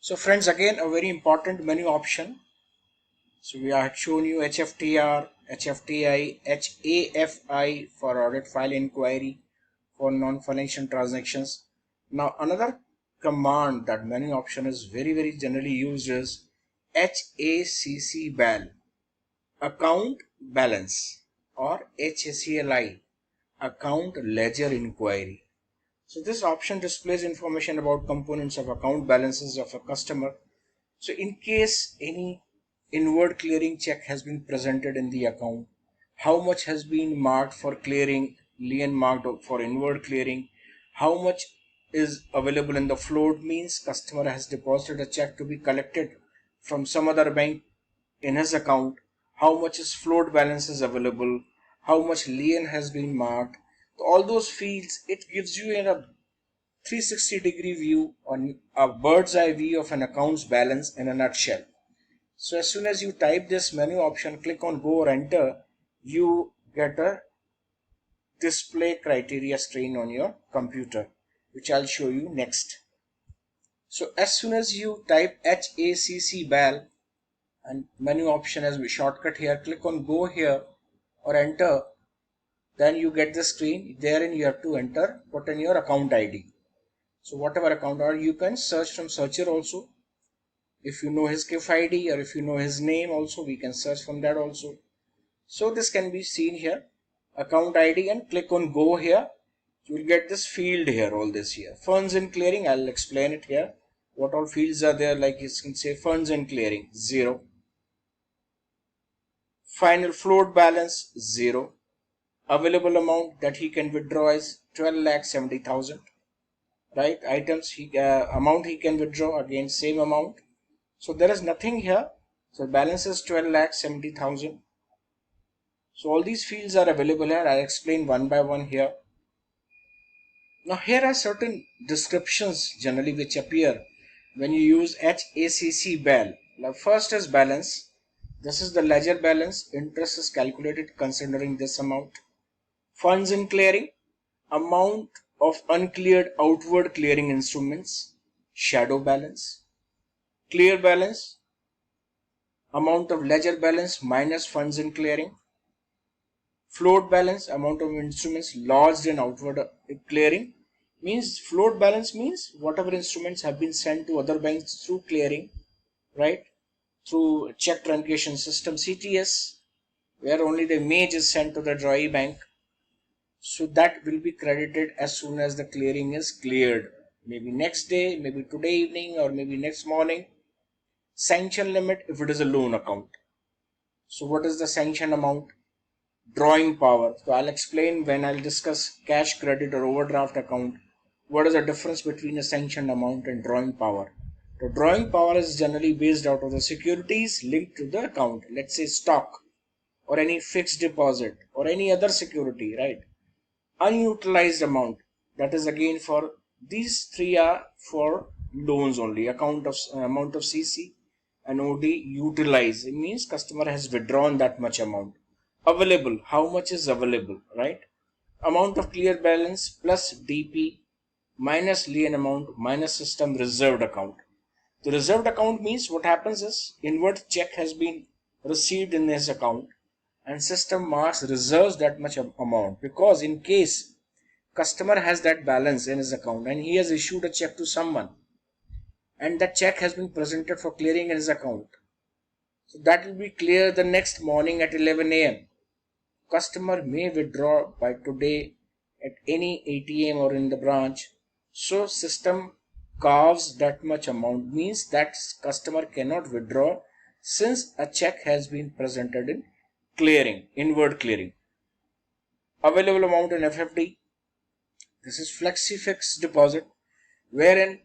So friends, again a very important menu option. So we have shown you HFTR, HFTI, HAFI for audit file inquiry for non-financial transactions. Now another command that menu option is very generally used is HACCBAL, account balance, or HACLI, account ledger inquiry. So this option displays information about components of account balances of a customer. So in case any inward clearing check has been presented in the account, how much has been marked for clearing, lien marked for inward clearing, how much is available in the float, means customer has deposited a check to be collected from some other bank in his account, how much is float balance is available, how much lien has been marked. So all those fields, it gives you in a 360-degree view on a bird's eye view of an account's balance in a nutshell. So as soon as you type this menu option, click on go or enter, you get a display criteria screen on your computer, which I'll show you next. So as soon as you type HACCBAL and menu option as a shortcut here, click on go here or enter, then you get the screen. Therein you have to enter, put in your account ID. So whatever account, or you can search from searcher also. If you know his KIF ID or if you know his name also, we can search from that also. So this can be seen here, account ID, and click on go here. You will get this field here, all this here. Funds in clearing, I'll explain it here. What all fields are there, like you can say funds in clearing, 0. Final float balance, 0. Available amount that he can withdraw is 12,70,000. Right, items amount he can withdraw, again same amount. So there is nothing here. So balance is 12,70,000. So all these fields are available here. I'll explain one by one here. Now here are certain descriptions generally which appear when you use HACCBAL. Now first is balance. This is the ledger balance. Interest is calculated considering this amount. Funds in clearing, amount of uncleared outward clearing instruments, shadow balance. Clear balance, amount of ledger balance minus funds in clearing. Float balance, amount of instruments lodged in outward clearing. Means float balance means whatever instruments have been sent to other banks through clearing, right? Through check truncation system, CTS, where only the image is sent to the drawee bank. So that will be credited as soon as the clearing is cleared. Maybe next day, maybe today evening, or maybe next morning. Sanction limit if it is a loan account. So what is the sanction amount? Drawing power. So I'll explain when I'll discuss cash credit or overdraft account. What is the difference between a sanctioned amount and drawing power? The drawing power is generally based out of the securities linked to the account. Let's say stock or any fixed deposit or any other security, right? Unutilized amount, that is again for these three are for loans only. Amount of CC and OD utilized, it means customer has withdrawn that much amount. Available, how much is available, right? Amount of clear balance plus DP minus lien amount minus system reserved account. The reserved account means what happens is inward check has been received in his account and system marks reserves that much amount, because in case customer has that balance in his account and he has issued a check to someone and that check has been presented for clearing in his account, so that will be clear the next morning at 11 a.m. Customer may withdraw by today at any ATM or in the branch. So system carves that much amount, means that customer cannot withdraw since a check has been presented in clearing, inward clearing. Available amount in FFD. This is flexi fixed deposit, wherein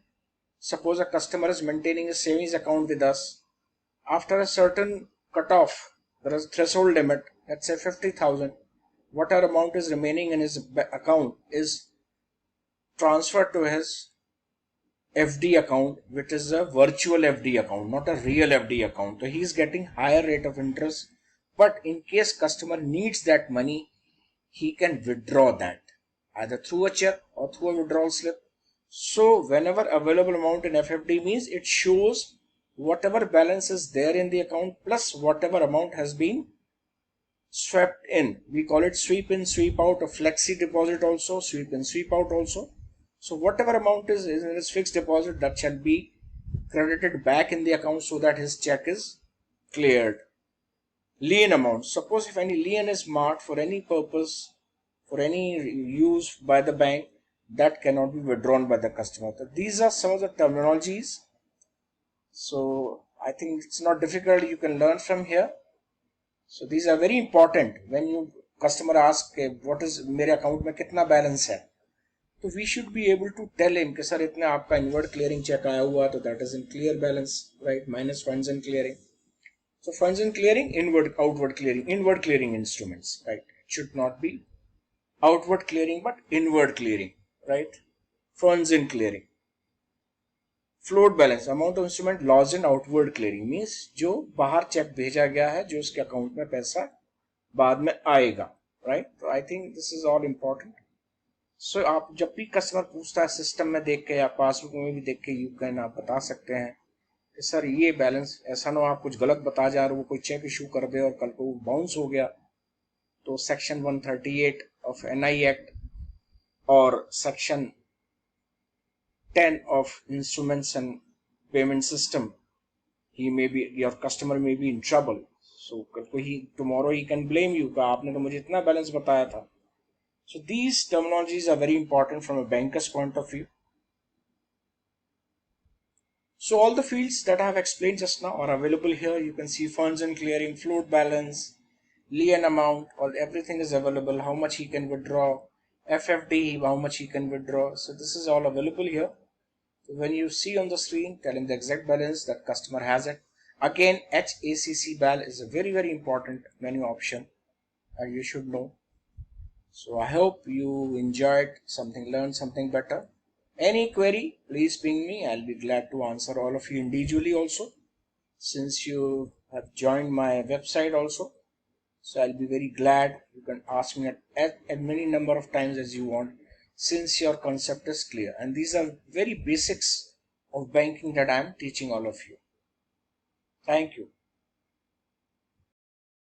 suppose a customer is maintaining a savings account with us. After a certain cutoff, there is a threshold limit, let's say 50,000. Whatever amount is remaining in his account is transferred to his FD account, which is a virtual FD account, not a real FD account. So he is getting higher rate of interest. But in case customer needs that money, he can withdraw that either through a check or through a withdrawal slip. So whenever available amount in FFD means it shows whatever balance is there in the account plus whatever amount has been swept in. We call it sweep in, sweep out, or flexi deposit also, sweep in, sweep out also. So whatever amount is in his fixed deposit, that shall be credited back in the account so that his check is cleared. Lien amount. Suppose if any lien is marked for any purpose, for any use by the bank, that cannot be withdrawn by the customer. So these are some of the terminologies. So I think it's not difficult. You can learn from here. So these are very important when you customer asks what is मेरे account में कितना balance है, तो we should be able to tell him कि sir इतना आपका inward clearing check आया हुआ तो that is in clear balance, right, minus funds in clearing. So funds in clearing, outward clearing instruments, right? It should not be outward clearing but inward clearing, right? Funds in clearing. Float balance, amount of instrument lost in outward clearing means जो बाहर check भेजा गया है, जो उसके account में पैसा बाद में आएगा, right? तो I think this is all important. So आप जब भी कस्टमर पूछता है सिस्टम में देख के या पासबुक में भी देख के यू कैन आप बता सकते हैं कि सर ये बैलेंस, ऐसा ना आप कुछ गलत बता जा रहे हो, कोई चेक इशू कर दे और कल को बाउंस हो गया, तो सेक्शन 138 ऑफ एनआई एक्ट और section 10 of instruments and payment system, your customer may be in trouble. So tomorrow he can blame you कि आपने तो मुझे इतना बैलेंस बताया था. So these terminologies are very important from a banker's point of view. So all the fields that I have explained just now are available here. You can see funds and clearing, float balance, lien amount, everything is available, how much he can withdraw, FFD, how much he can withdraw. So this is all available here. So when you see on the screen, tell him the exact balance that customer has it. Again, HACC BAL is a very, very important menu option and you should know. So I hope you enjoyed something, learned something better. Any query, please ping me. I'll be glad to answer all of you individually also, since you have joined my website also. So I'll be very glad. You can ask me at many number of times as you want, since your concept is clear. And these are very basics of banking that I am teaching all of you. Thank you.